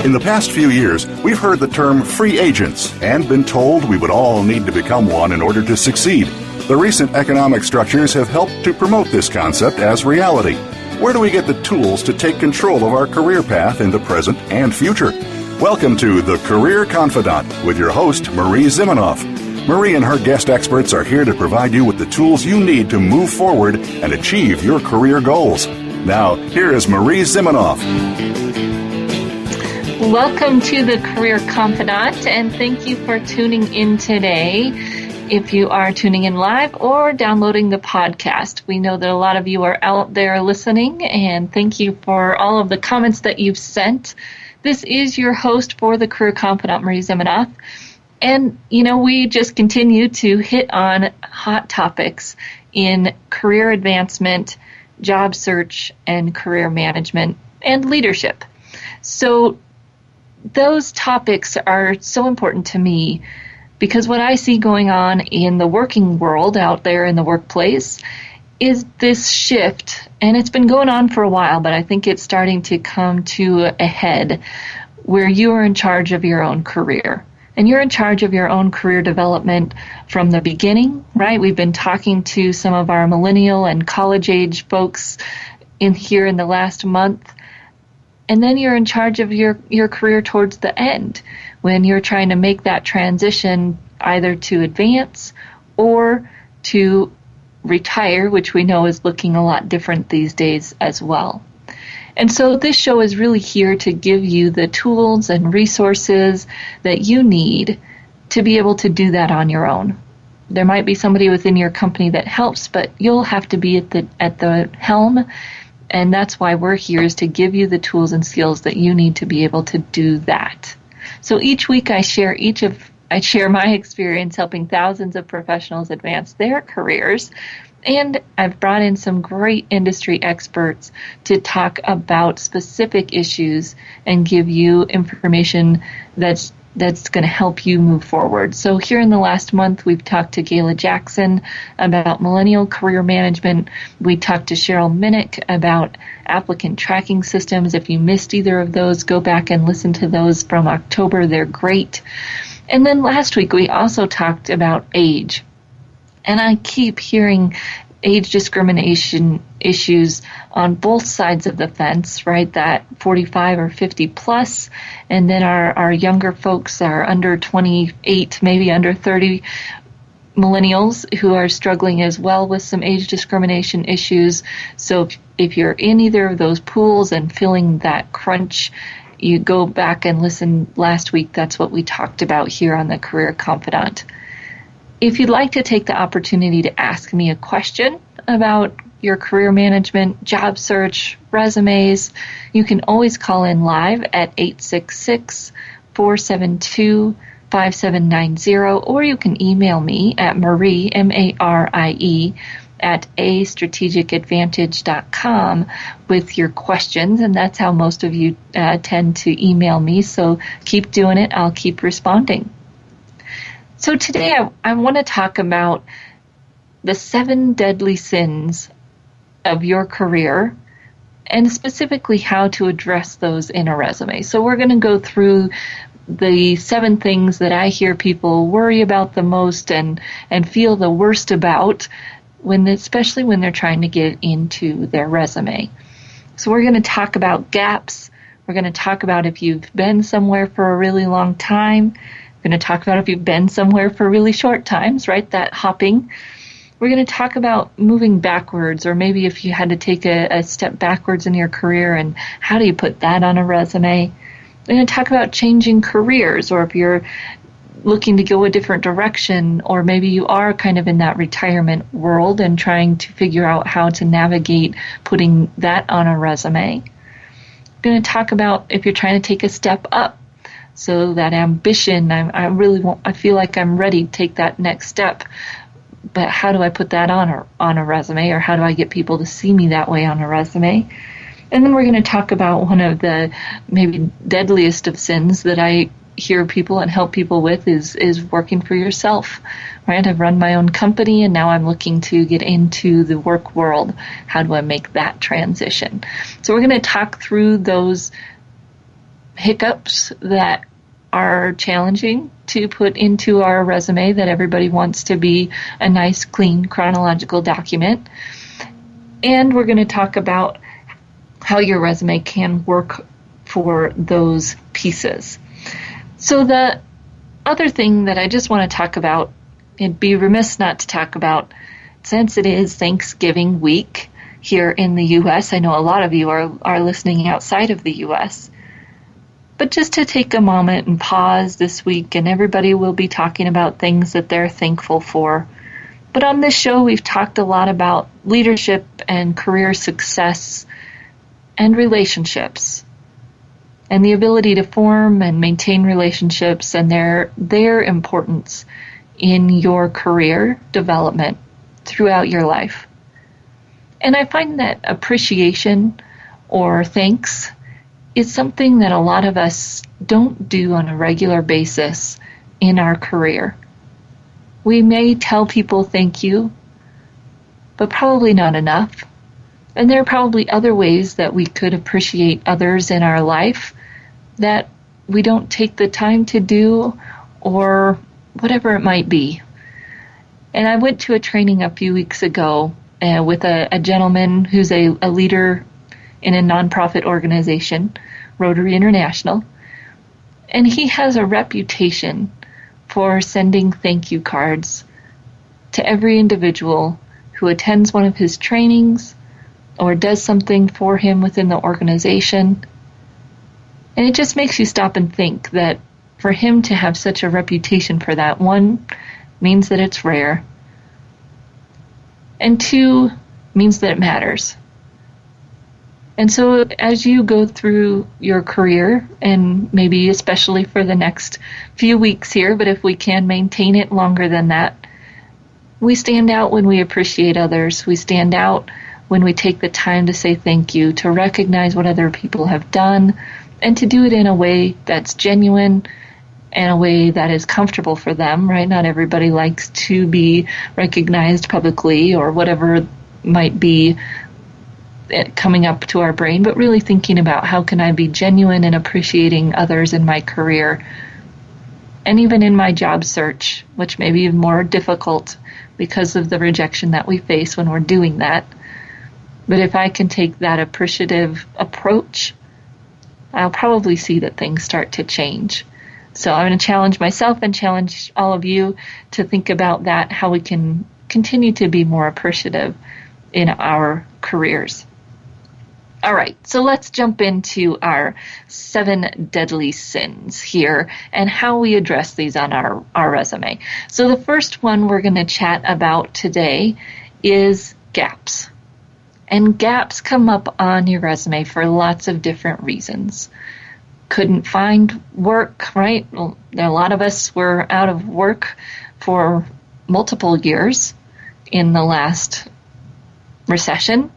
In the past few years, we've heard the term free agents and been told we would all need to become one in order to succeed. The recent economic structures have helped to promote this concept as reality. Where do we get the tools to take control of our career path in the present and future? Welcome to The Career Confidant with your host, Marie Zimenoff. Marie and her guest experts are here to provide you with the tools you need to move forward and achieve your career goals. Now, here is Marie Zimenoff. Welcome to The Career Confidant, and thank you for tuning in today. If you are tuning in live or downloading the podcast, we know that a lot of you are out there listening, and thank you for all of the comments that you've sent. This is your host for The Career Confidant, Marie Zimenoff. And, we just continue to hit on hot topics in career advancement, job search, and career management and leadership. So those topics are so important to me because what I see going on in the working world out there in the workplace is this shift, and it's been going on for a while, but I think it's starting to come to a head where you are in charge of your own career. And you're in charge of your own career development from the beginning, right? We've been talking to some of our millennial and college-age folks in the last month. And then you're in charge of your career towards the end when you're trying to make that transition either to advance or to retire, which we know is looking a lot different these days as well. And so this show is really here to give you the tools and resources that you need to be able to do that on your own. There might be somebody within your company that helps, but you'll have to be at the helm, and that's why we're here, is to give you the tools and skills that you need to be able to do that. So each week I share my experience helping thousands of professionals advance their careers. And I've brought in some great industry experts to talk about specific issues and give you information that's going to help you move forward. So here in the last month, we've talked to Gayla Jackson about millennial career management. We talked to Cheryl Minnick about applicant tracking systems. If you missed either of those, go back and listen to those from October. They're great. And then last week, we also talked about age. And I keep hearing age discrimination issues on both sides of the fence, right? That 45 or 50 plus, and then our younger folks are under 28, maybe under 30 millennials who are struggling as well with some age discrimination issues. So if you're in either of those pools and feeling that crunch, you go back and listen last week. That's what we talked about here on the Career Confidant. If you'd like to take the opportunity to ask me a question about your career management, job search, resumes, you can always call in live at 866-472-5790, or you can email me at Marie, M-A-R-I-E, at astrategicadvantage.com with your questions, and that's how most of you tend to email me, so keep doing it. I'll keep responding. So today I want to talk about the 7 deadly sins of your career and specifically how to address those in a resume. So we're going to go through the 7 things that I hear people worry about the most and feel the worst about, especially when they're trying to get into their resume. So we're going to talk about gaps. We're going to talk about if you've been somewhere for a really long time. We're going to talk about if you've been somewhere for really short times, right? That hopping. We're going to talk about moving backwards, or maybe if you had to take a step backwards in your career, and how do you put that on a resume? We're going to talk about changing careers, or if you're looking to go a different direction, or maybe you are kind of in that retirement world and trying to figure out how to navigate putting that on a resume. We're going to talk about if you're trying to take a step up. So that ambition, I feel like I'm ready to take that next step, but how do I put that on a resume, or how do I get people to see me that way on a resume? And then we're going to talk about one of the maybe deadliest of sins that I hear people and help people with is working for yourself, right? I've run my own company, and now I'm looking to get into the work world. How do I make that transition? So we're going to talk through those hiccups that are challenging to put into our resume, that everybody wants to be a nice, clean, chronological document. And we're going to talk about how your resume can work for those pieces. So the other thing that I just want to talk about, it'd be remiss not to talk about, since it is Thanksgiving week here in the U.S. I know a lot of you are listening outside of the U.S., but just to take a moment and pause this week, and everybody will be talking about things that they're thankful for. But on this show, we've talked a lot about leadership and career success and relationships, and the ability to form and maintain relationships and their importance in your career development throughout your life. And I find that appreciation or thanks is something that a lot of us don't do on a regular basis in our career. We may tell people thank you, but probably not enough. And there are probably other ways that we could appreciate others in our life that we don't take the time to do, or whatever it might be. And I went to a training a few weeks ago with a gentleman who's a leader in a nonprofit organization, Rotary International, and he has a reputation for sending thank you cards to every individual who attends one of his trainings or does something for him within the organization. And it just makes you stop and think that for him to have such a reputation for that, one, means that it's rare, and two, means that it matters. And so as you go through your career, and maybe especially for the next few weeks here, but if we can maintain it longer than that, we stand out when we appreciate others. We stand out when we take the time to say thank you, to recognize what other people have done, and to do it in a way that's genuine and a way that is comfortable for them, right? Not everybody likes to be recognized publicly or whatever might be coming up to our brain, but really thinking about how can I be genuine in appreciating others in my career and even in my job search, which may be more difficult because of the rejection that we face when we're doing that. But if I can take that appreciative approach, I'll probably see that things start to change. So I'm going to challenge myself and challenge all of you to think about that, how we can continue to be more appreciative in our careers. All right, so let's jump into our 7 deadly sins here and how we address these on our resume. So the first one we're going to chat about today is gaps. And gaps come up on your resume for lots of different reasons. Couldn't find work, right? Well, a lot of us were out of work for multiple years in the last recession.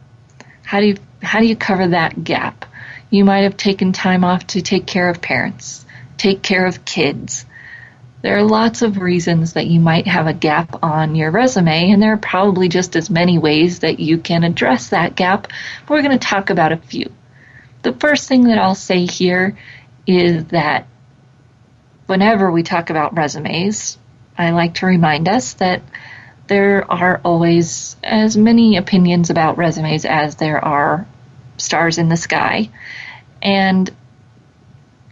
How do you cover that gap? You might have taken time off to take care of parents, take care of kids. There are lots of reasons that you might have a gap on your resume, and there are probably just as many ways that you can address that gap. We're going to talk about a few. The first thing that I'll say here is that whenever we talk about resumes, I like to remind us that there are always as many opinions about resumes as there are stars in the sky. And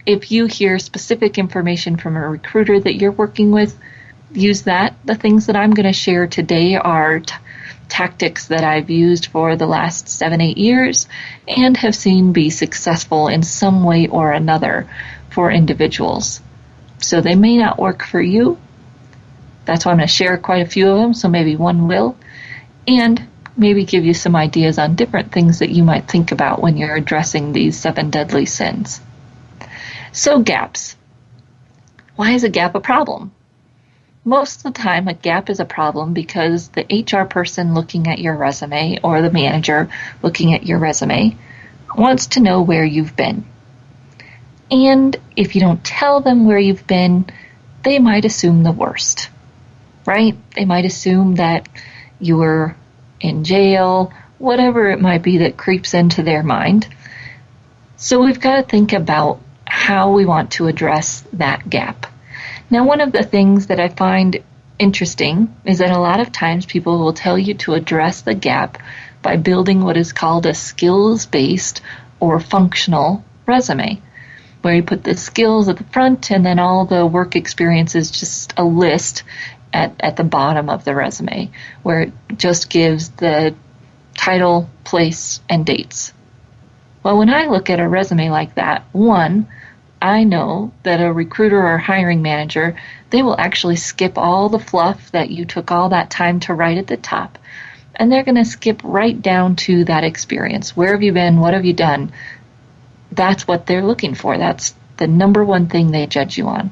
if you hear specific information from a recruiter that you're working with, use that. The things that I'm going to share today are tactics that I've used for the last 7-8 years and have seen be successful in some way or another for individuals. So they may not work for you. That's why I'm going to share quite a few of them, so maybe one will, and maybe give you some ideas on different things that you might think about when you're addressing these 7 deadly sins. So gaps. Why is a gap a problem? Most of the time, a gap is a problem because the HR person looking at your resume or the manager looking at your resume wants to know where you've been. And if you don't tell them where you've been, they might assume the worst, right? They might assume that you were in jail, whatever it might be that creeps into their mind. So we've got to think about how we want to address that gap. Now, one of the things that I find interesting is that a lot of times people will tell you to address the gap by building what is called a skills-based or functional resume, where you put the skills at the front and then all the work experience is just a list at the bottom of the resume, where it just gives the title, place, and dates. Well, when I look at a resume like that, one, I know that a recruiter or hiring manager, they will actually skip all the fluff that you took all that time to write at the top, and they're going to skip right down to that experience. Where have you been? What have you done? That's what they're looking for. That's the number one thing they judge you on.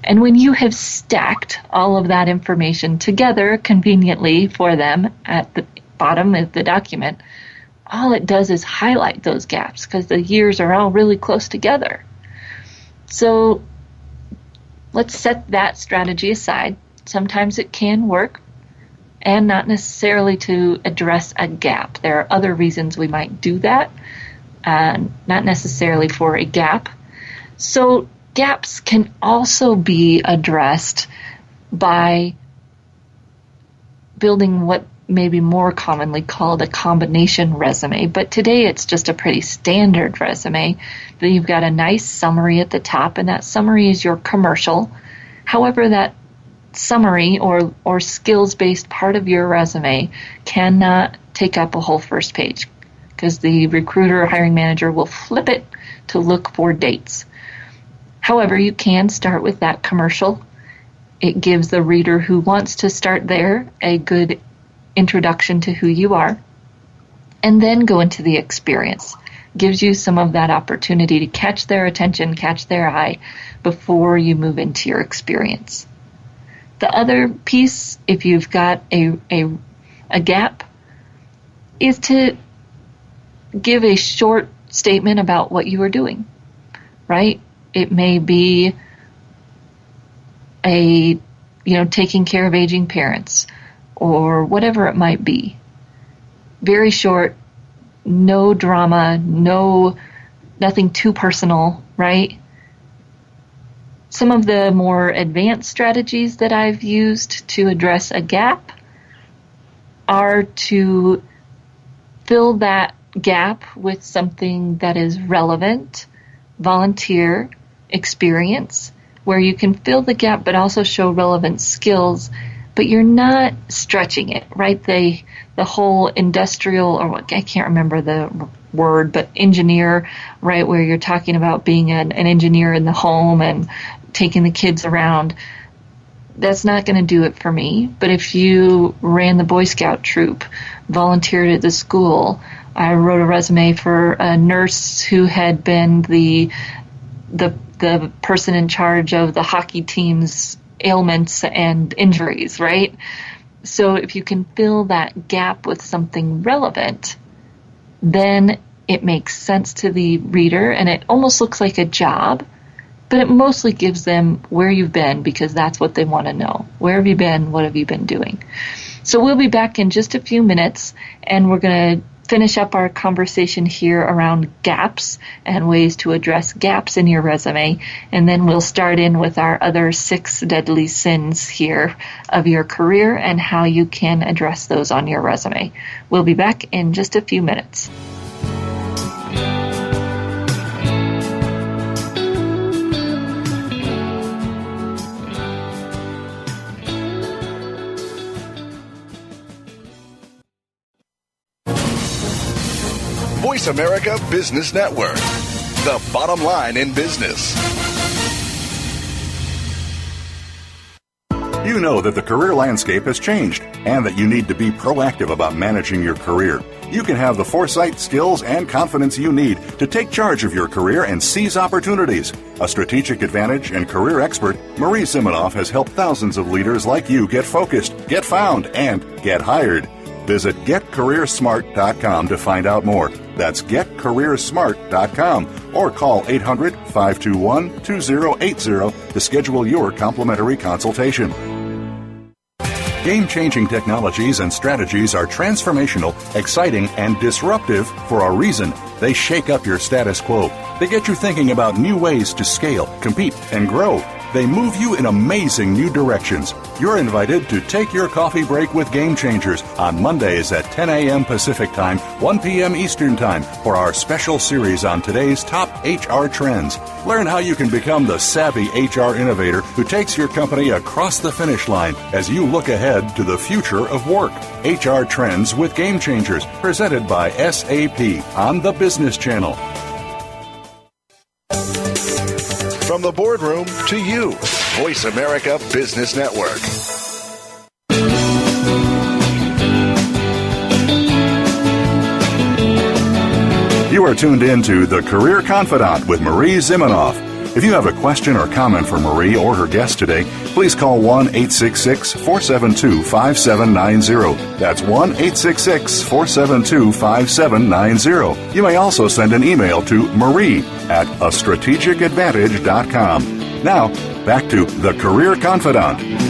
And when you have stacked all of that information together conveniently for them at the bottom of the document, all it does is highlight those gaps because the years are all really close together. So let's set that strategy aside. Sometimes it can work, and not necessarily to address a gap. There are other reasons we might do that, not necessarily for a gap. So gaps can also be addressed by building what may be more commonly called a combination resume, but today it's just a pretty standard resume. Then you've got a nice summary at the top, and that summary is your commercial. However, that summary or skills-based part of your resume cannot take up a whole first page because the recruiter or hiring manager will flip it to look for dates. However, you can start with that commercial. It gives the reader who wants to start there a good introduction to who you are, and then go into the experience. Gives you some of that opportunity to catch their attention, catch their eye before you move into your experience. The other piece, if you've got a gap, is to give a short statement about what you are doing, right? It may be taking care of aging parents or whatever it might be. Very short, no drama, nothing too personal, right? Some of the more advanced strategies that I've used to address a gap are to fill that gap with something that is relevant, volunteer, experience, where you can fill the gap but also show relevant skills, but you're not stretching it, right? The whole industrial, or I can't remember the word, but engineer, right, where you're talking about being an engineer in the home and taking the kids around. That's not going to do it for me. But if you ran the Boy Scout troop, volunteered at the school, I wrote a resume for a nurse who had been the person in charge of the hockey team's ailments and injuries, right? So if you can fill that gap with something relevant, then it makes sense to the reader, and it almost looks like a job, but it mostly gives them where you've been, because that's what they want to know. Where have you been? What have you been doing? So we'll be back in just a few minutes, and we're going to finish up our conversation here around gaps and ways to address gaps in your resume, and then we'll start in with our other 6 deadly sins here of your career and how you can address those on your resume. We'll be back in just a few minutes. Voice America Business Network, the bottom line in business. You know that the career landscape has changed and that you need to be proactive about managing your career. You can have the foresight, skills, and confidence you need to take charge of your career and seize opportunities. A strategic advantage and career expert, Marie Zimenoff has helped thousands of leaders like you get focused, get found, and get hired. Visit getcareersmart.com to find out more. That's getcareersmart.com or call 800-521-2080 to schedule your complimentary consultation. Game-changing technologies and strategies are transformational, exciting, and disruptive for a reason. They shake up your status quo. They get you thinking about new ways to scale, compete, and grow. They move you in amazing new directions. You're invited to take your coffee break with Game Changers on Mondays at 10 a.m. Pacific Time, 1 p.m. Eastern Time for our special series on today's top HR trends. Learn how you can become the savvy HR innovator who takes your company across the finish line as you look ahead to the future of work. HR Trends with Game Changers, presented by SAP on the Business Channel. From the boardroom to you, Voice America Business Network. You are tuned in to The Career Confidante with Marie Zimenoff. If you have a question or comment for Marie or her guest today, please call 1-866-472-5790. That's 1-866-472-5790. You may also send an email to marie@astrategicadvantage.com. Now, back to The Career Confidante.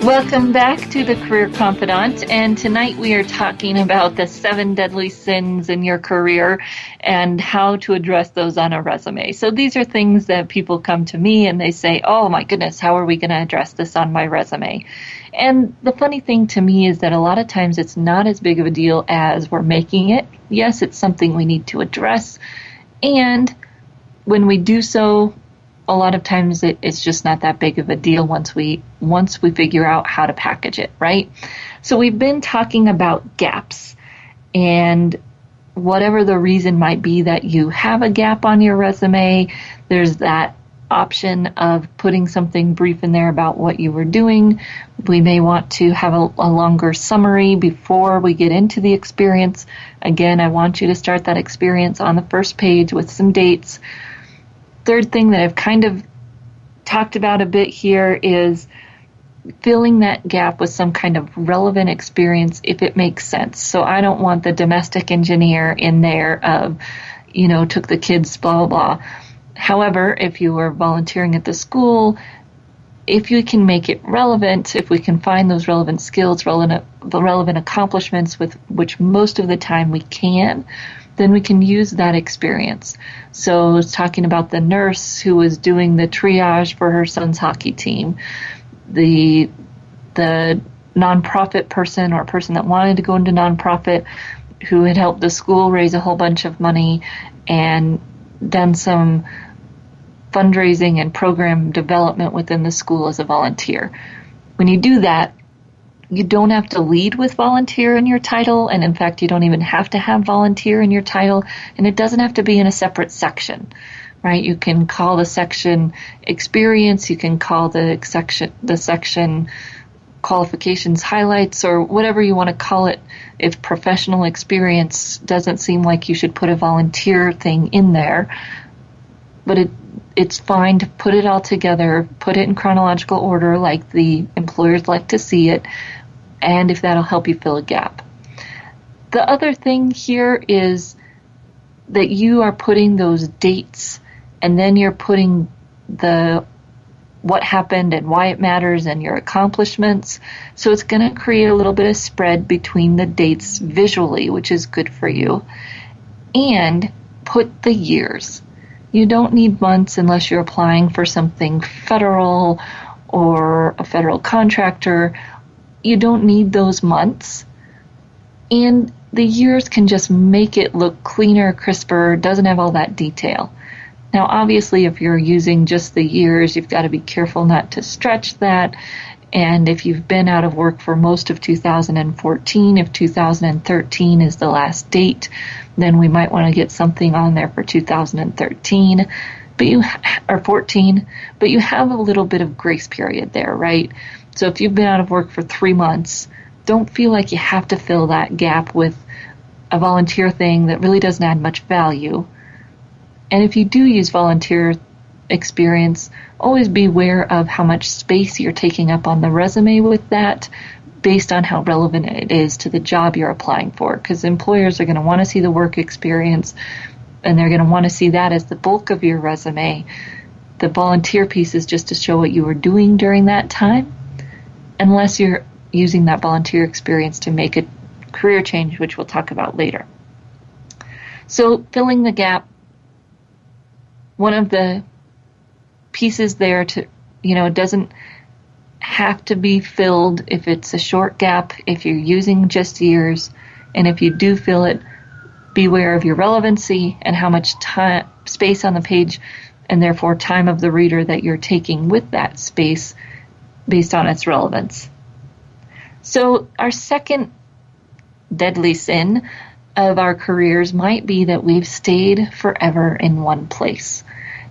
Welcome back to the Career Confidante, and tonight we are talking about the 7 deadly sins in your career and how to address those on a resume. So these are things that people come to me and they say, oh my goodness, how are we going to address this on my resume? And the funny thing to me is that a lot of times it's not as big of a deal as we're making it. Yes, it's something we need to address, and when we do so, a lot of times it's just not that big of a deal once we figure out how to package it, right? So we've been talking about gaps, and whatever the reason might be that you have a gap on your resume, there's that option of putting something brief in there about what you were doing. We may want to have a longer summary before we get into the experience. Again, I want you to start that experience on the first page with some dates. Third thing that I've kind of talked about a bit here is filling that gap with some kind of relevant experience if it makes sense. So I don't want the domestic engineer in there of, took the kids, blah, blah, blah. However, if you are volunteering at the school, if you can make it relevant, if we can find those relevant skills, relevant accomplishments with which most of the time we can, then we can use that experience. So I was talking about the nurse who was doing the triage for her son's hockey team, the nonprofit person or person that wanted to go into nonprofit who had helped the school raise a whole bunch of money and done some fundraising and program development within the school as a volunteer. When you do that, you don't have to lead with volunteer in your title, and in fact, you don't even have to have volunteer in your title, and it doesn't have to be in a separate section, right? You can call the section experience, you can call the section qualifications highlights, or whatever you want to call it. If professional experience doesn't seem like you should put a volunteer thing in there, but it's fine to put it all together, put it in chronological order like the employers like to see it, and if that'll help you fill a gap. The other thing here is that you are putting those dates, and then you're putting what happened and why it matters and your accomplishments. So it's going to create a little bit of spread between the dates visually, which is good for you. And put the years. You don't need months unless you're applying for something federal or a federal contractor. You don't need those months. And the years can just make it look cleaner, crisper, doesn't have all that detail. Now, obviously, if you're using just the years, you've got to be careful not to stretch that. And if you've been out of work for most of 2014, if 2013 is the last date, then we might want to get something on there for 2013, or 14, but you have a little bit of grace period there, right? So if you've been out of work for 3 months, don't feel like you have to fill that gap with a volunteer thing that really doesn't add much value. And if you do use volunteer experience, always be aware of how much space you're taking up on the resume with that based on how relevant it is to the job you're applying for, because employers are going to want to see the work experience and they're going to want to see that as the bulk of your resume. The volunteer piece is just to show what you were doing during that time, unless you're using that volunteer experience to make a career change, which we'll talk about later. So filling the gap, one of the pieces there to, it doesn't have to be filled if it's a short gap, if you're using just years, and if you do fill it, beware of your relevancy and how much time, space on the page, and therefore time of the reader that you're taking with that space based on its relevance. So our second deadly sin of our careers might be that we've stayed forever in one place.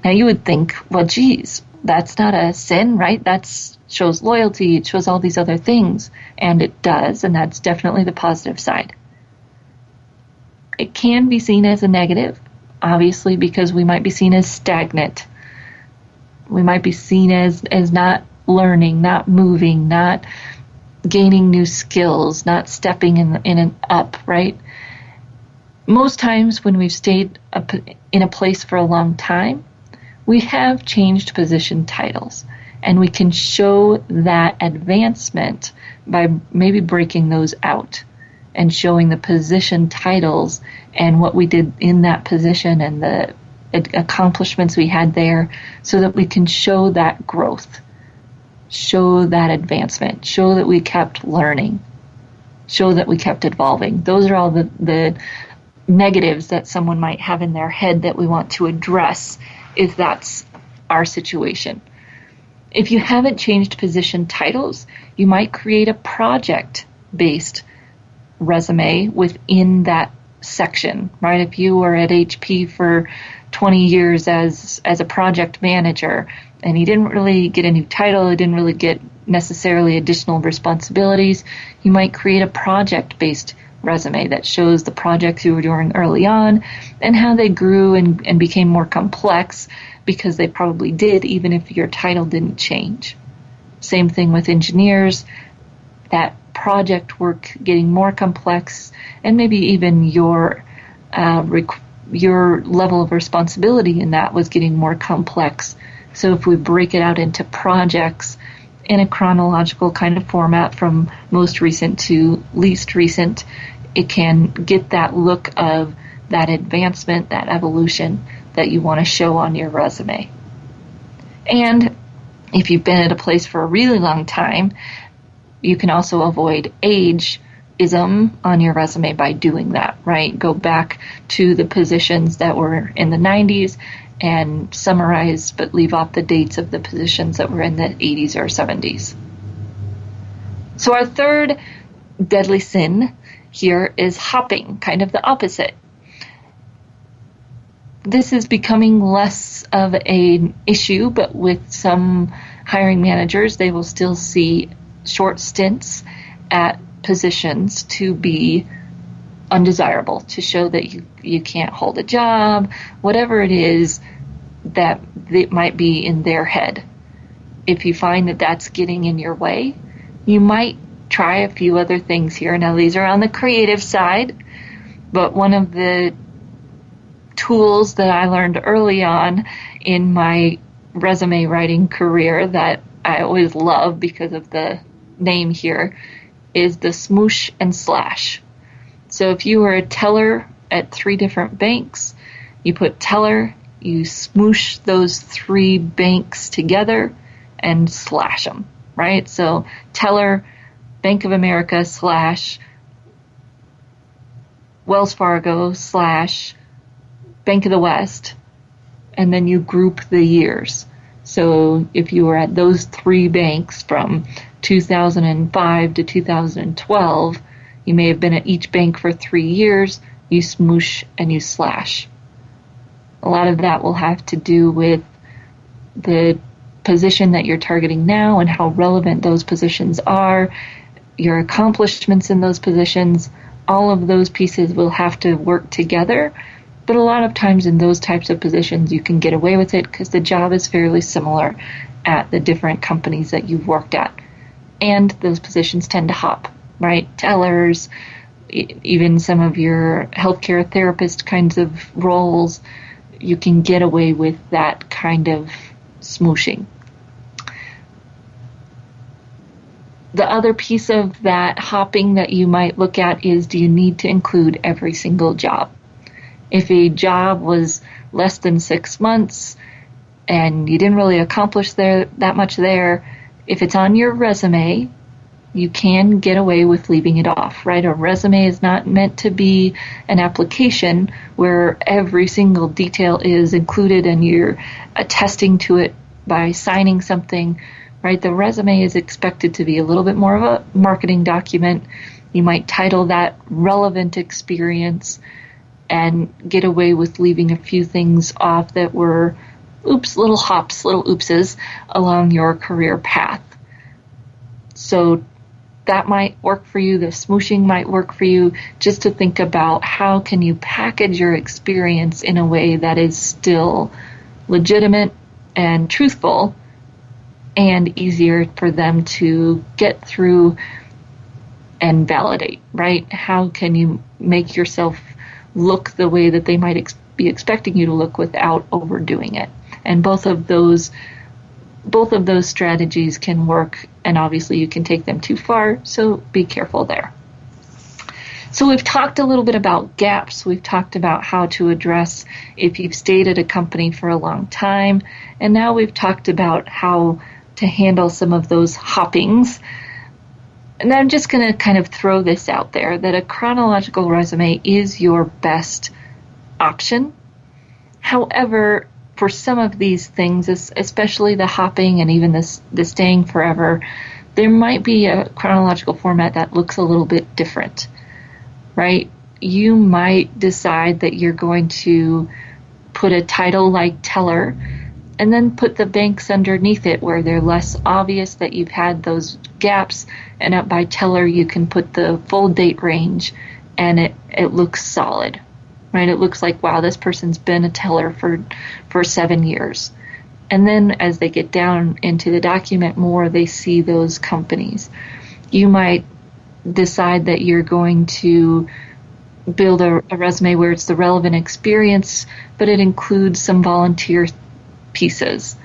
Now you would think, well, geez, that's not a sin, right? That shows loyalty, it shows all these other things, and it does, and that's definitely the positive side. It can be seen as a negative, obviously, because we might be seen as stagnant. We might be seen as not learning, not moving, not gaining new skills, not stepping in and up, right? Most times when we've stayed in a place for a long time, we have changed position titles, and we can show that advancement by maybe breaking those out and showing the position titles and what we did in that position and the accomplishments we had there, so that we can show that growth, show that advancement, show that we kept learning, show that we kept evolving. Those are all the negatives that someone might have in their head that we want to address if that's our situation. If you haven't changed position titles, you might create a project-based resume within that section, right? If you were at HP for 20 years as a project manager and you didn't really get a new title, you didn't really get necessarily additional responsibilities, you might create a project-based resume that shows the projects you were doing early on and how they grew and became more complex, because they probably did, even if your title didn't change. Same thing with engineers, that project work getting more complex, and maybe even your level of responsibility in that was getting more complex. So if we break it out into projects in a chronological kind of format from most recent to least recent, it can get that look of that advancement, that evolution that you want to show on your resume. And if you've been at a place for a really long time, you can also avoid ageism on your resume by doing that, right? Go back to the positions that were in the 90s and summarize, but leave off the dates of the positions that were in the 80s or 70s. So our third deadly sin here is hopping, kind of the opposite. This is becoming less of an issue, but with some hiring managers, they will still see short stints at positions to be undesirable, to show that you can't hold a job, whatever it is that it might be in their head. If you find that that's getting in your way, you might try a few other things here. Now, these are on the creative side, but one of the tools that I learned early on in my resume writing career that I always love because of the name here is the smoosh and slash. So if you were a teller at 3 different banks, you put teller, you smoosh those 3 banks together and slash them, right? So teller, Bank of America slash Wells Fargo slash Bank of the West, and then you group the years. So if you were at those 3 banks from 2005 to 2012, you may have been at each bank for 3 years, you smoosh and you slash. A lot of that will have to do with the position that you're targeting now and how relevant those positions are, your accomplishments in those positions. All of those pieces will have to work together. But a lot of times in those types of positions, you can get away with it because the job is fairly similar at the different companies that you've worked at. And those positions tend to hop, right? Tellers, even some of your healthcare therapist kinds of roles, you can get away with that kind of smooshing. The other piece of that hopping that you might look at is, do you need to include every single job? If a job was less than 6 months and you didn't really accomplish that much there, if it's on your resume, you can get away with leaving it off, right? A resume is not meant to be an application where every single detail is included and you're attesting to it by signing something, right? The resume is expected to be a little bit more of a marketing document. You might title that relevant experience and get away with leaving a few things off that were little hops, little oopses along your career path. So that might work for you. The smooshing might work for you, just to think about how can you package your experience in a way that is still legitimate and truthful and easier for them to get through and validate, right? How can you make yourself look the way that they might be expecting you to look without overdoing it? And both of those strategies can work, and obviously you can take them too far, so be careful there. So we've talked a little bit about gaps. We've talked about how to address if you've stayed at a company for a long time, and now we've talked about how to handle some of those hoppings. And I'm just going to kind of throw this out there, that a chronological resume is your best option. However, for some of these things, especially the hopping and even the staying forever, there might be a chronological format that looks a little bit different, right? You might decide that you're going to put a title like teller and then put the banks underneath it where they're less obvious that you've had those gaps, and up by teller you can put the full date range and it looks solid. Right, it looks like, wow, this person's been a teller for 7 years. And then as they get down into the document more, they see those companies. You might decide that you're going to build a resume where it's the relevant experience, but it includes some volunteer pieces.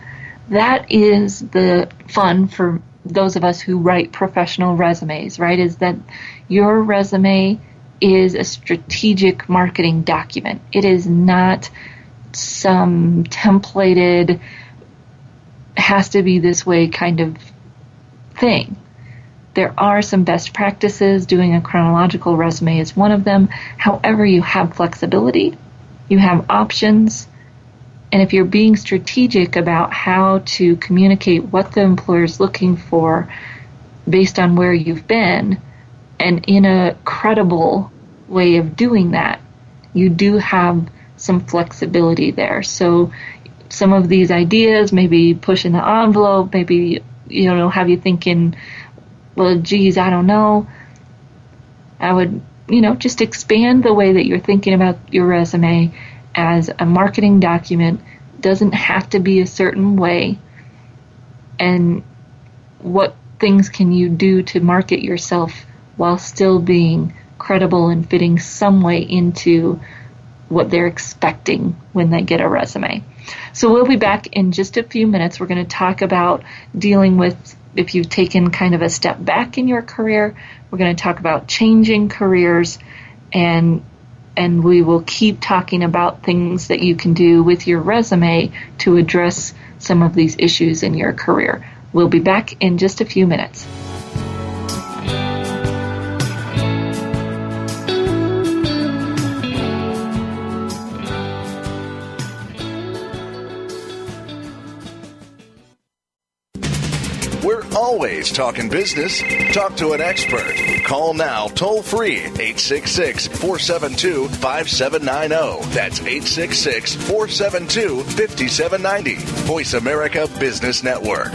That is the fun for those of us who write professional resumes, right? Is that your resume is a strategic marketing document. It is not some templated, has to be this way kind of thing. There are some best practices. Doing a chronological resume is one of them. However, you have flexibility, you have options, and if you're being strategic about how to communicate what the employer is looking for based on where you've been, and in a credible way of doing that, you do have some flexibility there. So some of these ideas, maybe pushing the envelope, maybe, have you thinking, well, geez, I don't know. I would, just expand the way that you're thinking about your resume as a marketing document. Doesn't have to be a certain way. And what things can you do to market yourself while still being credible and fitting some way into what they're expecting when they get a resume. So we'll be back in just a few minutes. We're going to talk about dealing with if you've taken kind of a step back in your career. We're going to talk about changing careers, and we will keep talking about things that you can do with your resume to address some of these issues in your career. We'll be back in just a few minutes. We're always talking business. Talk to an expert. Call now toll free 866-472-5790. That's 866-472-5790. Voice America Business Network.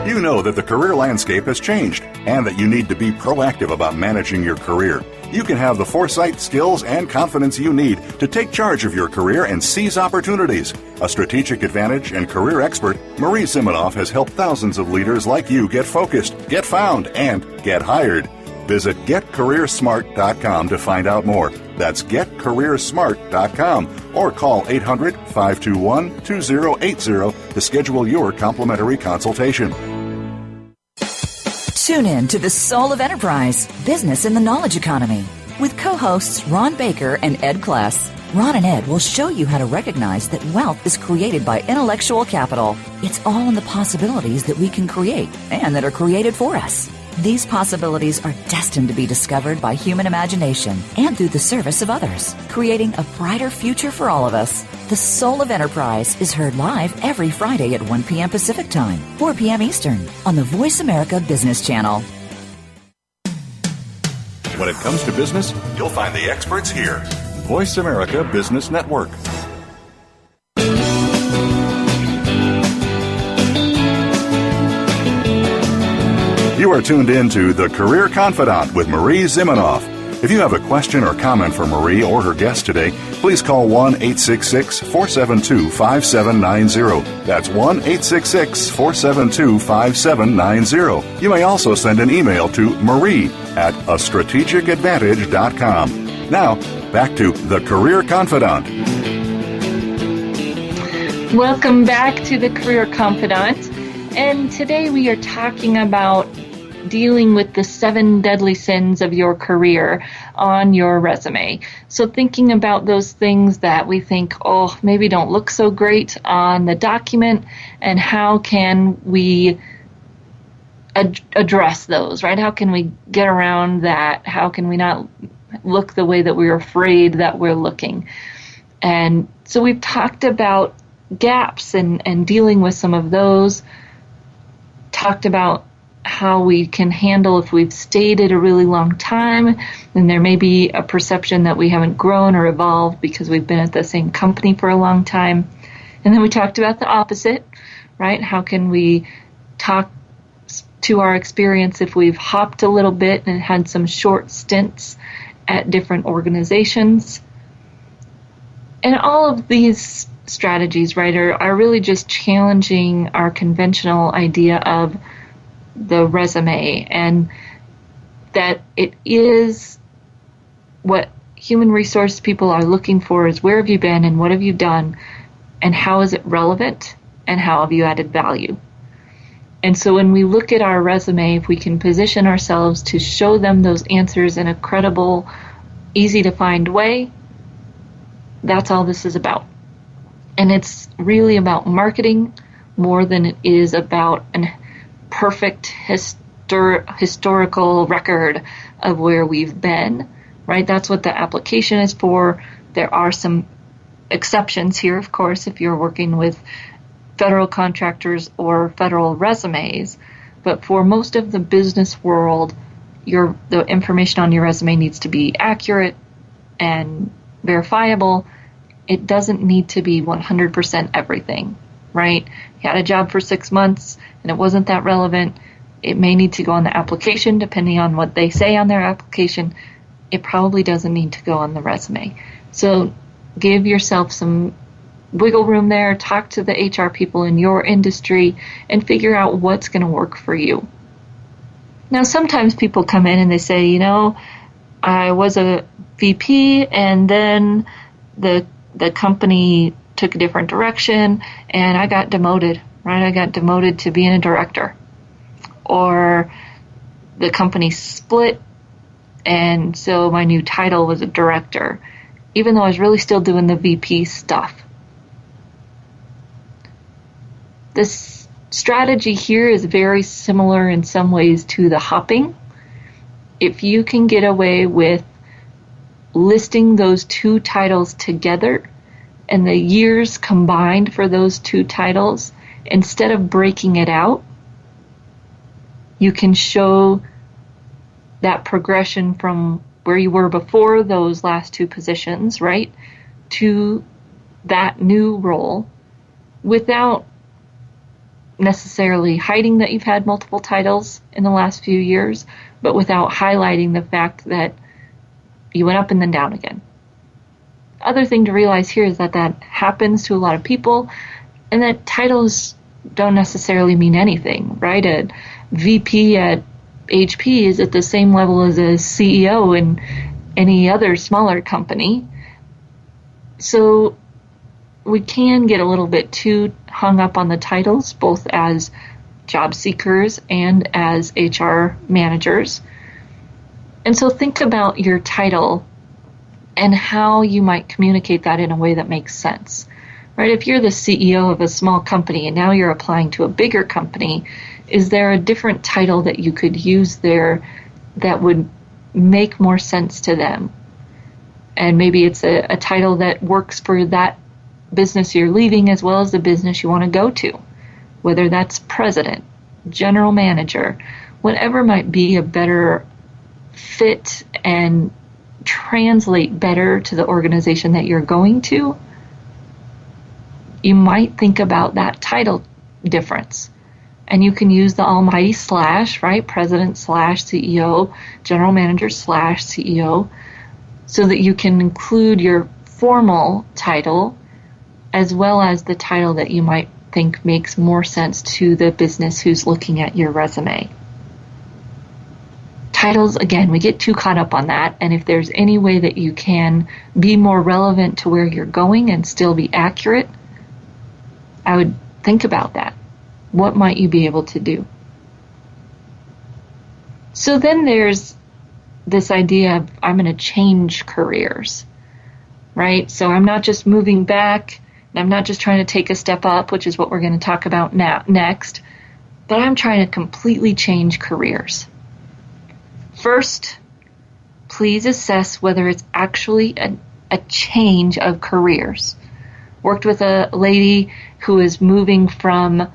You know that the career landscape has changed and that you need to be proactive about managing your career. You can have the foresight, skills, and confidence you need to take charge of your career and seize opportunities. A strategic advantage and career expert, Marie Zimenoff has helped thousands of leaders like you get focused, get found, and get hired. Visit getcareersmart.com to find out more. That's getcareersmart.com or call 800-521-2080 to schedule your complimentary consultation. Tune in to the Soul of Enterprise, Business in the Knowledge Economy. with co-hosts Ron Baker and Ed Kless. Ron and Ed will show you how to recognize that wealth is created by intellectual capital. It's all in the possibilities that we can create and that are created for us. These possibilities are destined to be discovered by human imagination and through the service of others, creating a brighter future for all of us. The Soul of Enterprise is heard live every Friday at 1 p.m. Pacific Time, 4 p.m. Eastern on the Voice America Business Channel. When it comes to business, you'll find the experts here. Voice America Business Network. You are tuned in to The Career Confidant with Marie Zimenoff. If you have a question or comment for Marie or her guest today, please call 1-866-472-5790. That's 1-866-472-5790. You may also send an email to marie@astrategicadvantage.com. Now, back to The Career Confidant. Welcome back to The Career Confidant. And today we are talking about dealing with the 7 deadly sins of your career on your resume. So thinking about those things that we think, maybe don't look so great on the document, and how can we address those, right? How can we get around that? How can we not look the way that we're afraid that we're looking? And so we've talked about gaps and dealing with some of those, talked about how we can handle if we've stayed at a really long time and there may be a perception that we haven't grown or evolved because we've been at the same company for a long time. And then we talked about the opposite, right? How can we talk to our experience if we've hopped a little bit and had some short stints at different organizations? And all of these strategies, right, are really just challenging our conventional idea of the resume, and that it is what human resource people are looking for is where have you been and what have you done and how is it relevant and how have you added value. And so when we look at our resume, if we can position ourselves to show them those answers in a credible, easy to find way, that's all this is about. And it's really about marketing more than it is about an perfect historical record of where we've been, right? That's what the application is for. There are some exceptions here, of course, if you're working with federal contractors or federal resumes. But for most of the business world, the information on your resume needs to be accurate and verifiable. It doesn't need to be 100% everything, right? You had a job for 6 months and it wasn't that relevant. It may need to go on the application depending on what they say on their application. It probably doesn't need to go on the resume. So give yourself some wiggle room there. Talk to the HR people in your industry and figure out what's going to work for you. Now, sometimes people come in and they say, I was a VP and then the company took a different direction and I got demoted, right? I got demoted to being a director. Or the company split and so my new title was a director, even though I was really still doing the VP stuff. This strategy here is very similar in some ways to the hopping. If you can get away with listing those 2 titles together and the years combined for those 2 titles, instead of breaking it out, you can show that progression from where you were before those last 2 positions, right, to that new role without necessarily hiding that you've had multiple titles in the last few years, but without highlighting the fact that you went up and then down again. Other thing to realize here is that happens to a lot of people, and that titles don't necessarily mean anything, right? A VP at HP is at the same level as a CEO in any other smaller company. So we can get a little bit too hung up on the titles, both as job seekers and as HR managers. And so think about your title and how you might communicate that in a way that makes sense. Right? If you're the CEO of a small company and now you're applying to a bigger company, is there a different title that you could use there that would make more sense to them? And maybe it's a title that works for that business you're leaving as well as the business you want to go to, whether that's president, general manager, whatever might be a better fit and translate better to the organization that you're going to. You might think about that title difference. And you can use the almighty slash, right? President slash CEO, general manager slash CEO, so that you can include your formal title as well as the title that you might think makes more sense to the business who's looking at your resume. Titles, again, we get too caught up on that. And if there's any way that you can be more relevant to where you're going and still be accurate, I would think about that. What might you be able to do? So then there's this idea of I'm going to change careers, right? So I'm not just moving back, and I'm not just trying to take a step up, which is what we're going to talk about next, but I'm trying to completely change careers. First, please assess whether it's actually a change of careers. Worked with a lady who is moving from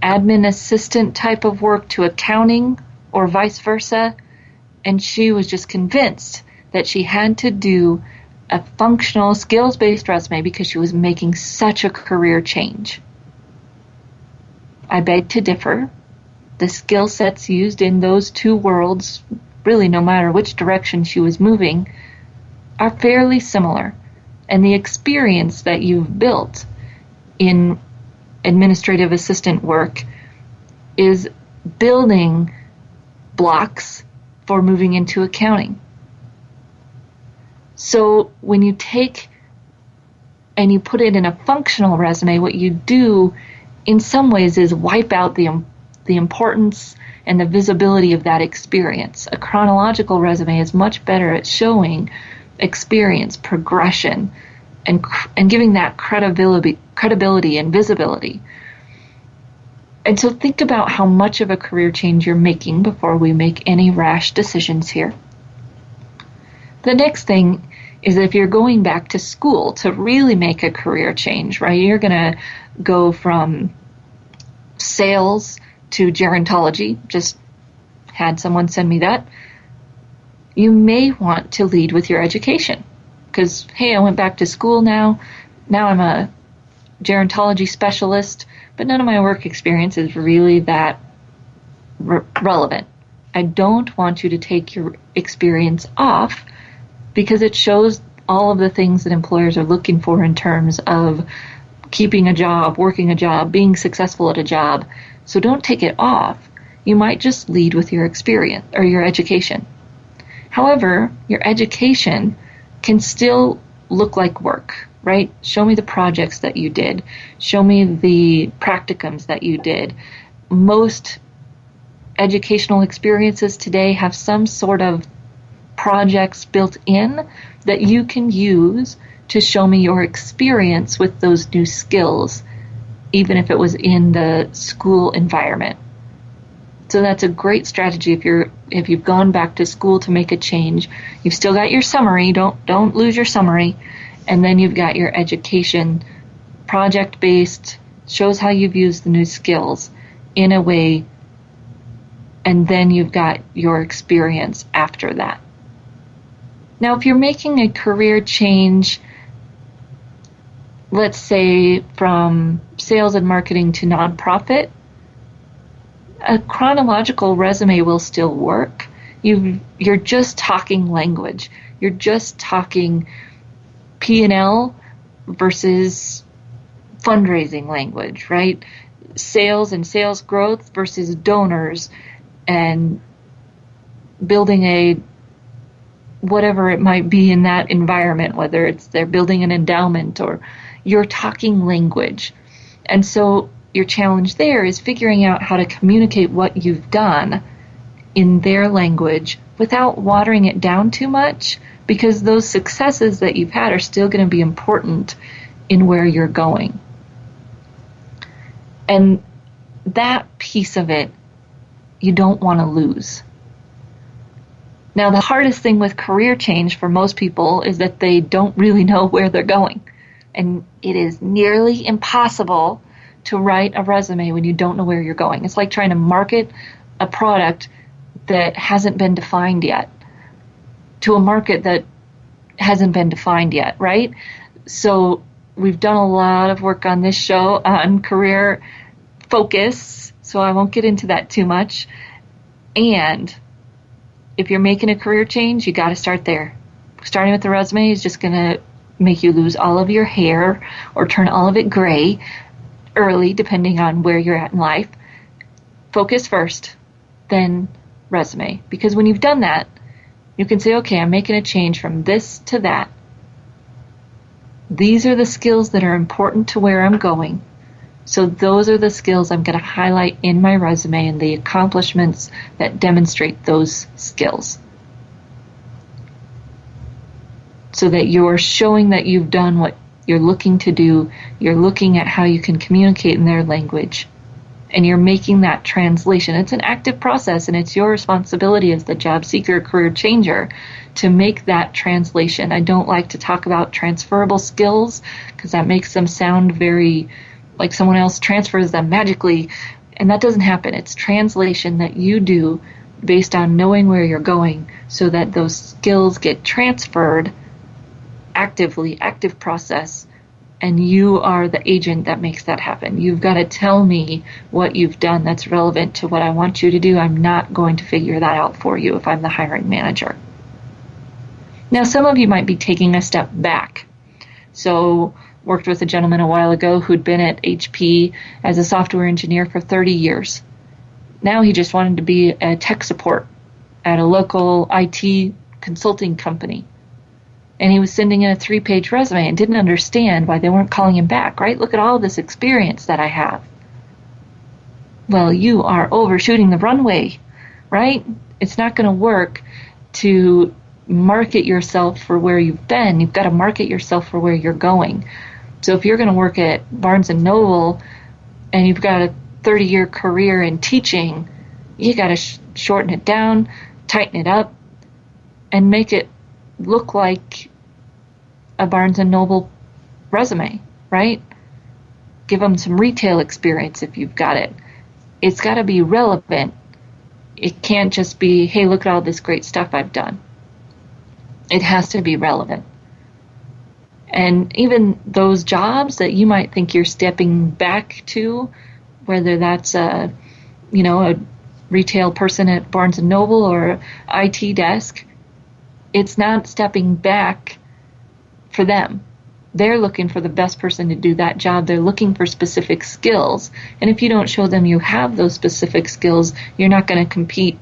admin assistant type of work to accounting or vice versa, and she was just convinced that she had to do a functional skills-based resume because she was making such a career change. I beg to differ. The skill sets used in those two worlds, really no matter which direction she was moving, are fairly similar. And the experience that you've built in administrative assistant work is building blocks for moving into accounting. So when you take and you put it in a functional resume, what you do in some ways is wipe out the importance and the visibility of that experience. A chronological resume is much better at showing experience, progression, and giving that credibility and visibility. And so think about how much of a career change you're making before we make any rash decisions here. The next thing is if you're going back to school to really make a career change, right? You're going to go from sales to gerontology. Just had someone send me that. You may want to lead with your education because, hey, I went back to school now. Now I'm a gerontology specialist, but none of my work experience is really that relevant. I don't want you to take your experience off because it shows all of the things that employers are looking for in terms of keeping a job, working a job, being successful at a job. So don't take it off. You might just lead with your experience or your education. However, your education can still look like work, right? Show me the projects that you did. Show me the practicums that you did. Most educational experiences today have some sort of projects built in that you can use to show me your experience with those new skills, even if it was in the school environment. So that's a great strategy if you've gone back to school to make a change. You've still got your summary, don't lose your summary, and then you've got your education, project-based, shows how you've used the new skills in a way, and then you've got your experience after that. Now, if you're making a career change, let's say from sales and marketing to nonprofit, a chronological resume will still work. You're just talking language. You're just talking P&L versus fundraising language, right? Sales and sales growth versus donors and building a whatever it might be in that environment, whether it's they're building an endowment or you're talking language. And so your challenge there is figuring out how to communicate what you've done in their language without watering it down too much, because those successes that you've had are still going to be important in where you're going. And that piece of it, you don't want to lose. Now, the hardest thing with career change for most people is that they don't really know where they're going. And it is nearly impossible to write a resume when you don't know where you're going. It's like trying to market a product that hasn't been defined yet to a market that hasn't been defined yet, right? So we've done a lot of work on this show on career focus, so I won't get into that too much. And if you're making a career change, you got to start there. Starting with the resume is just going to make you lose all of your hair or turn all of it gray early, depending on where you're at in life. Focus first, then resume. Because when you've done that, you can say, okay, I'm making a change from this to that. These are the skills that are important to where I'm going. So those are the skills I'm going to highlight in my resume and the accomplishments that demonstrate those skills. So that you're showing that you've done what you're looking to do, you're looking at how you can communicate in their language, and you're making that translation. It's an active process, and it's your responsibility as the job seeker, career changer, to make that translation. I don't like to talk about transferable skills because that makes them sound very like someone else transfers them magically, and that doesn't happen. It's translation that you do based on knowing where you're going so that those skills get transferred actively, active process, and you are the agent that makes that happen. You've got to tell me what you've done that's relevant to what I want you to do. I'm not going to figure that out for you if I'm the hiring manager. Now, some of you might be taking a step back. So, worked with a gentleman a while ago who'd been at HP as a software engineer for 30 years. Now he just wanted to be a tech support at a local IT consulting company. And he was sending in a 3-page resume and didn't understand why they weren't calling him back, right? Look at all this experience that I have. Well, you are overshooting the runway, right? It's not going to work to market yourself for where you've been. You've got to market yourself for where you're going. So if you're going to work at Barnes & Noble and you've got a 30-year career in teaching, you got to shorten it down, tighten it up, and make it look like a Barnes & Noble resume, right? Give them some retail experience if you've got it. It's got to be relevant. It can't just be, hey, look at all this great stuff I've done. It has to be relevant. And even those jobs that you might think you're stepping back to, whether that's a retail person at Barnes & Noble or IT desk, it's not stepping back for them. They're looking for the best person to do that job. They're looking for specific skills. And if you don't show them you have those specific skills, you're not going to compete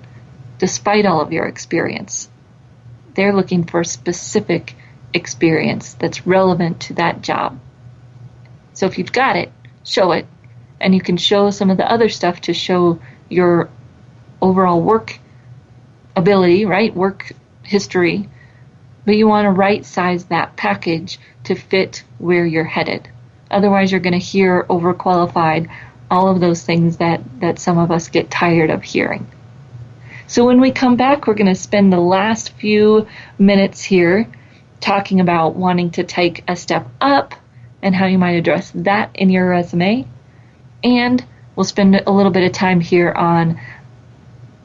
despite all of your experience. They're looking for specific experience that's relevant to that job. So if you've got it, show it. And you can show some of the other stuff to show your overall work ability, right? Work history. But you want to right size that package to fit where you're headed. Otherwise, you're going to hear overqualified, all of those things that some of us get tired of hearing. So when we come back, we're going to spend the last few minutes here talking about wanting to take a step up and how you might address that in your resume. And we'll spend a little bit of time here on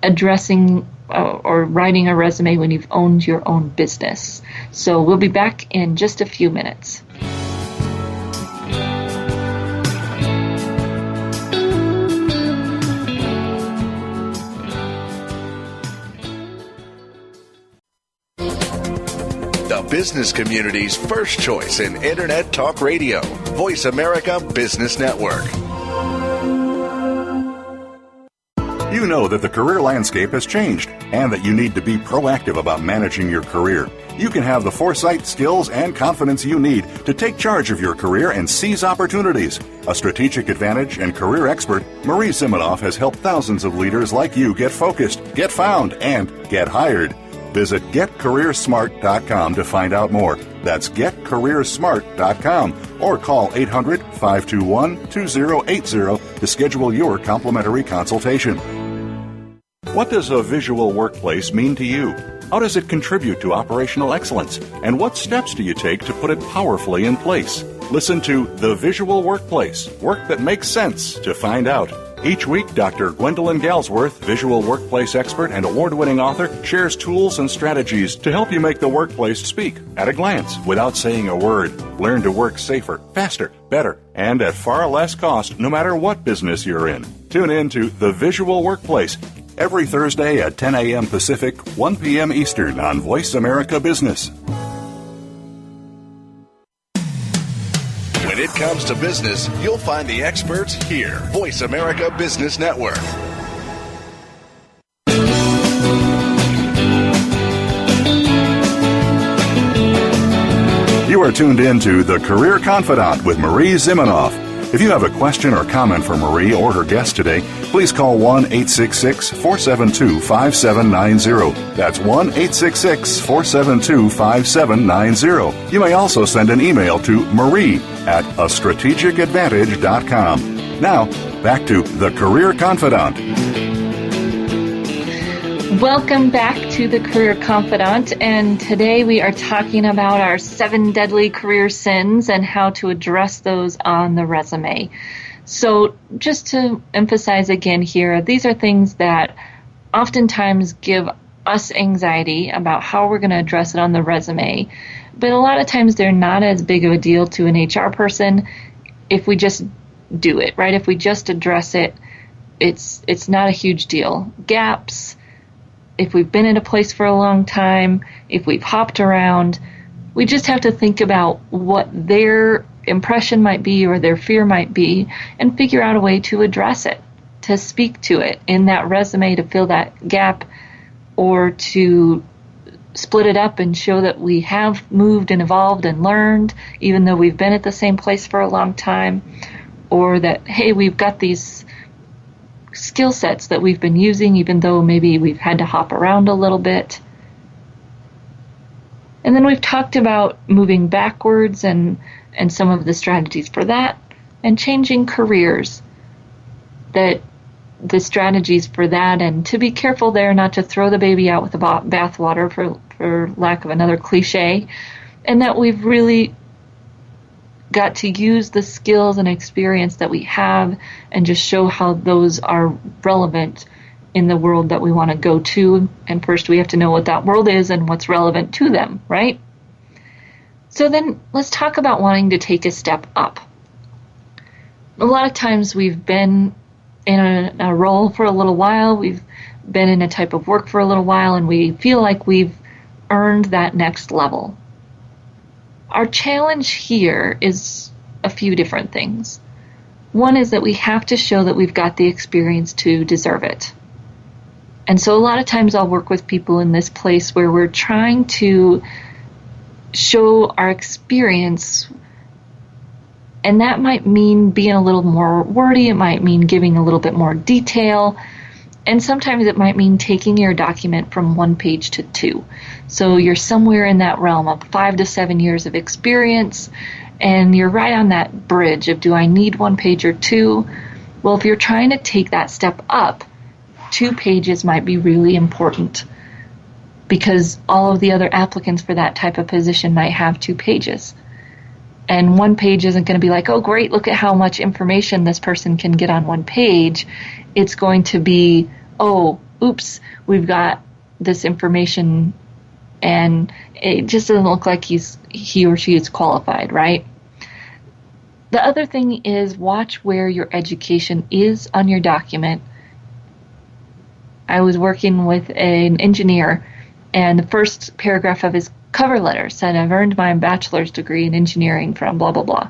addressing or writing a resume when you've owned your own business. So we'll be back in just a few minutes. The business community's first choice in Internet Talk Radio. Voice America Business Network. You You know that the career landscape has changed and that you need to be proactive about managing your career. You can have the foresight, skills, and confidence you need to take charge of your career and seize opportunities. A strategic advantage and career expert, Marie Zimenoff has helped thousands of leaders like you get focused, get found, and get hired. Visit getcareersmart.com to find out more. That's getcareersmart.com or call 800-521-2080 to schedule your complimentary consultation. What does a visual workplace mean to you? How does it contribute to operational excellence? And what steps do you take to put it powerfully in place? Listen to The Visual Workplace, work that makes sense, to find out. Each week, Dr. Gwendolyn Galsworth, visual workplace expert and award-winning author, shares tools and strategies to help you make the workplace speak at a glance without saying a word. Learn to work safer, faster, better, and at far less cost no matter what business you're in. Tune in to The Visual Workplace every Thursday at 10 a.m. Pacific, 1 p.m. Eastern on Voice America Business. When it comes to business, you'll find the experts here. Voice America Business Network. You are tuned in to The Career Confidant with Marie Zimenoff. If you have a question or comment for Marie or her guest today, please call 1-866-472-5790. That's 1-866-472-5790. You may also send an email to marie@astrategicadvantage.com. Now, back to The Career Confidant. Welcome back to the Career Confidant, and today we are talking about our 7 deadly career sins and how to address those on the resume. So just to emphasize again here, these are things that oftentimes give us anxiety about how we're going to address it on the resume, but a lot of times they're not as big of a deal to an HR person if we just do it, right? If we just address it, it's not a huge deal. Gaps, if we've been in a place for a long time, if we've hopped around, we just have to think about what their impression might be or their fear might be and figure out a way to address it, to speak to it in that resume, to fill that gap, or to split it up and show that we have moved and evolved and learned, even though we've been at the same place for a long time, or that, hey, we've got these skill sets that we've been using, even though maybe we've had to hop around a little bit. And then we've talked about moving backwards and some of the strategies for that, and changing careers, that the strategies for that, and to be careful there not to throw the baby out with the bathwater, for lack of another cliche, and that we've really got to use the skills and experience that we have and just show how those are relevant in the world that we want to go to. And first we have to know what that world is and what's relevant to them, right? So then let's talk about wanting to take a step up. A lot of times we've been in a role for a little while, we've been in a type of work for a little while, and we feel like we've earned that next level. Our challenge here is a few different things. One is that we have to show that we've got the experience to deserve it. And so a lot of times I'll work with people in this place where we're trying to show our experience, and that might mean being a little more wordy, it might mean giving a little bit more detail, and sometimes it might mean taking your document from 1 page to 2. So you're somewhere in that realm of 5 to 7 years of experience, and you're right on that bridge of, do I need 1 page or 2? Well, if you're trying to take that step up, 2 pages might be really important, because all of the other applicants for that type of position might have 2 pages. And 1 page isn't going to be like, oh, great, look at how much information this person can get on 1 page. It's going to be, oh, oops, we've got this information and it just doesn't look like he or she is qualified, right? The other thing is, watch where your education is on your document. I was working with an engineer, and the first paragraph of his cover letter said, I've earned my bachelor's degree in engineering from blah, blah, blah.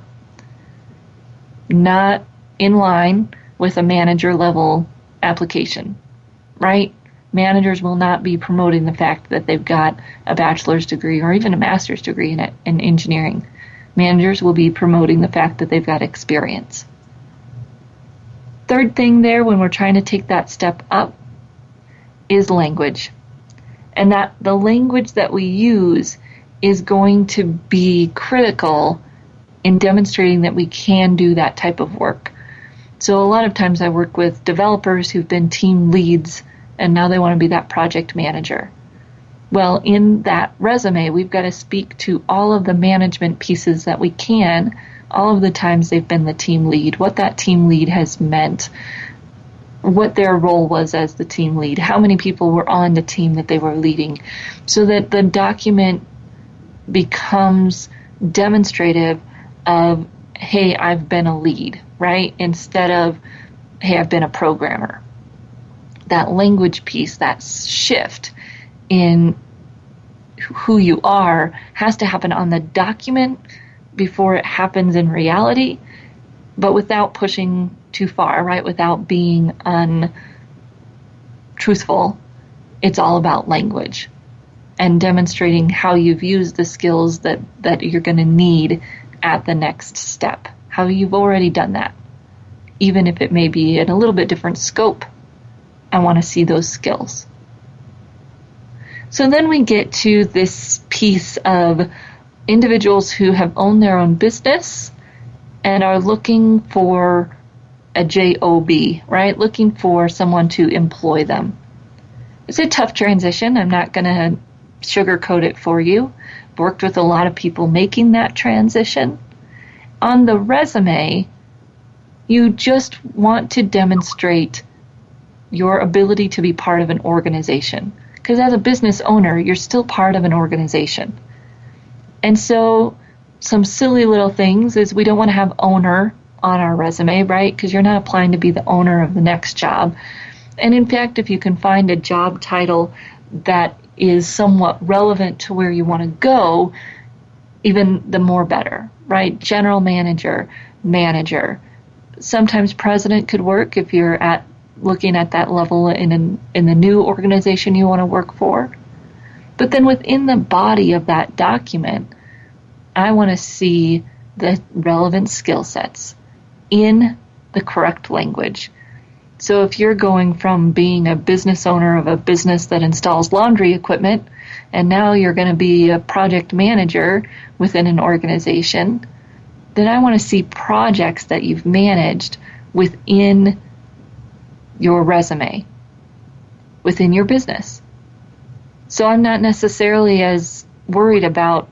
Not in line with a manager level application. right? Managers will not be promoting the fact that they've got a bachelor's degree or even a master's degree in engineering. Managers will be promoting the fact that they've got experience. Third thing there, when we're trying to take that step up, is language. And that the language that we use is going to be critical in demonstrating that we can do that type of work. So a lot of times I work with developers who've been team leads and now they want to be that project manager. Well, in that resume, we've got to speak to all of the management pieces that we can, all of the times they've been the team lead, what that team lead has meant, what their role was as the team lead, how many people were on the team that they were leading, so that the document becomes demonstrative of, hey, I've been a lead, right? Instead of, hey, I've been a programmer. That language piece, that shift in who you are has to happen on the document before it happens in reality, but without pushing too far, right? Without being untruthful. It's all about language and demonstrating how you've used the skills that you're going to need at the next step, how you've already done that. Even if it may be in a little bit different scope, I want to see those skills. So then we get to this piece of individuals who have owned their own business and are looking for a job, right? Looking for someone to employ them. It's a tough transition. I'm not going to sugarcoat it for you. I've worked with a lot of people making that transition. On the resume, you just want to demonstrate your ability to be part of an organization. Because as a business owner, you're still part of an organization. And so some silly little things is we don't want to have owner on our resume, right? Because you're not applying to be the owner of the next job. And in fact, if you can find a job title that is somewhat relevant to where you want to go, even the more better, right? General manager, manager. Sometimes president could work if you're looking at that level in the new organization you want to work for. But then within the body of that document, I want to see the relevant skill sets in the correct language. So if you're going from being a business owner of a business that installs laundry equipment, and now you're going to be a project manager within an organization, then I want to see projects that you've managed within your resume, within your business. So I'm not necessarily as worried about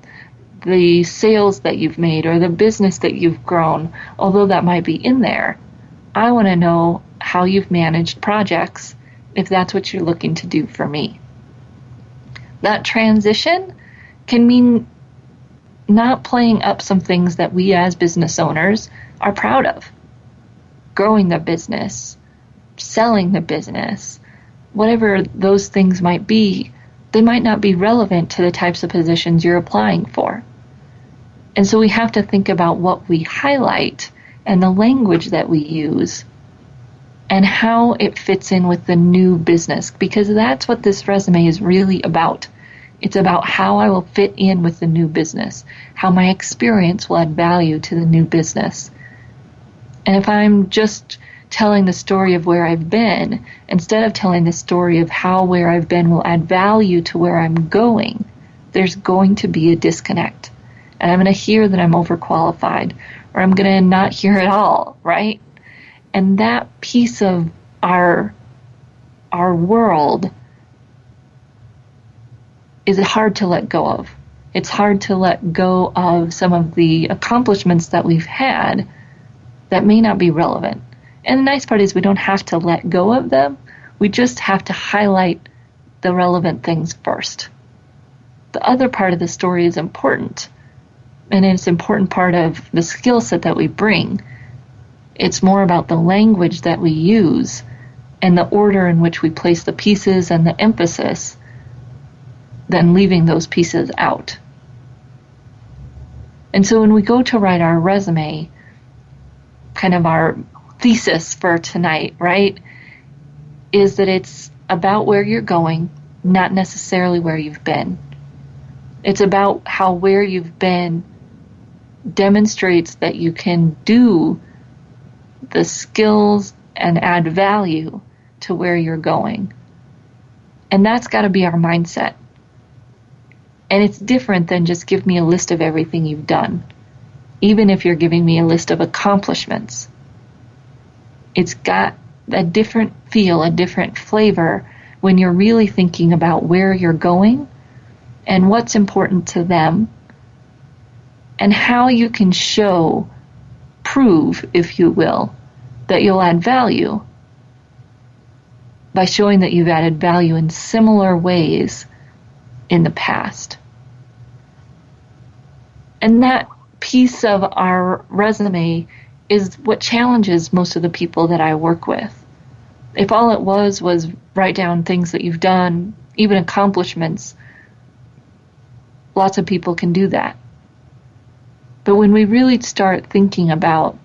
the sales that you've made or the business that you've grown, although that might be in there. I want to know how you've managed projects if that's what you're looking to do for me. That transition can mean not playing up some things that we as business owners are proud of. Growing the business, selling the business, whatever those things might be, they might not be relevant to the types of positions you're applying for. And so we have to think about what we highlight and the language that we use and how it fits in with the new business, because that's what this resume is really about. It's about how I will fit in with the new business, how my experience will add value to the new business. And if I'm just telling the story of where I've been, instead of telling the story of how where I've been will add value to where I'm going, there's going to be a disconnect. And I'm going to hear that I'm overqualified, or I'm going to not hear at all, right? And that piece of our world is hard to let go of. It's hard to let go of some of the accomplishments that we've had that may not be relevant. And the nice part is we don't have to let go of them. We just have to highlight the relevant things first. The other part of the story is important, and it's an important part of the skill set that we bring. It's more about the language that we use and the order in which we place the pieces and the emphasis than leaving those pieces out. And so when we go to write our resume, kind of our thesis for tonight, right, is that it's about where you're going, not necessarily where you've been. It's about how where you've been demonstrates that you can do the skills and add value to where you're going. And that's got to be our mindset. And it's different than just give me a list of everything you've done. Even if you're giving me a list of accomplishments, it's got a different feel, a different flavor when you're really thinking about where you're going and what's important to them and how you can prove, if you will, that you'll add value by showing that you've added value in similar ways in the past. And that piece of our resume is what challenges most of the people that I work with. If all it was write down things that you've done, even accomplishments, lots of people can do that. But when we really start thinking about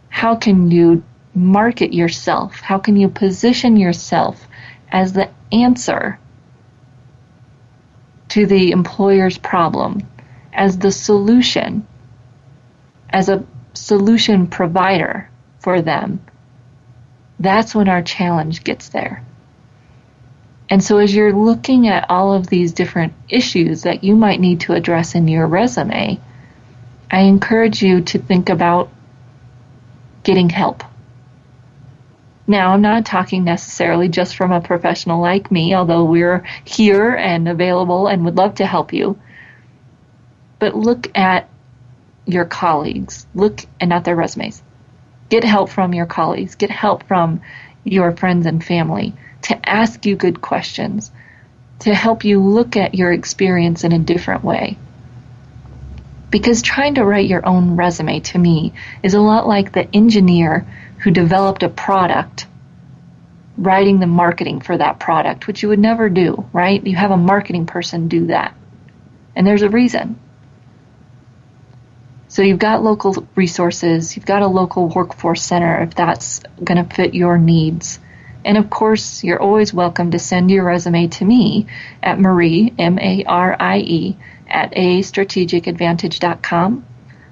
how can you market yourself, how can you position yourself as the answer to the employer's problem, as the solution, as a solution provider for them, that's when our challenge gets there. And so as you're looking at all of these different issues that you might need to address in your resume, I encourage you to think about getting help. Now, I'm not talking necessarily just from a professional like me, although we're here and available and would love to help you. But look at your colleagues. Look and at their resumes. Get help from your colleagues. Get help from your friends and family to ask you good questions, to help you look at your experience in a different way. Because trying to write your own resume, to me, is a lot like the engineer who developed a product, writing the marketing for that product, which you would never do, right? You have a marketing person do that. And there's a reason. So you've got local resources, you've got a local workforce center if that's going to fit your needs. And of course, you're always welcome to send your resume to me at Marie, M-A-R-I-E, at astrategicadvantage.com.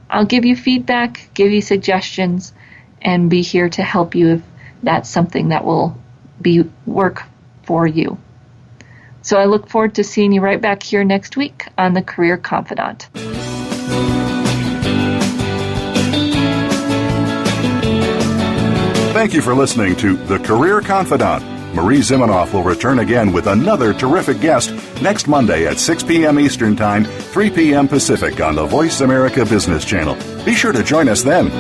I'll give you feedback, give you suggestions, and be here to help you if that's something that will work for you. So I look forward to seeing you right back here next week on the Career Confidant. Thank you for listening to The Career Confidant. Marie Zimenoff will return again with another terrific guest next Monday at 6 p.m. Eastern Time, 3 p.m. Pacific on the Voice America Business Channel. Be sure to join us then.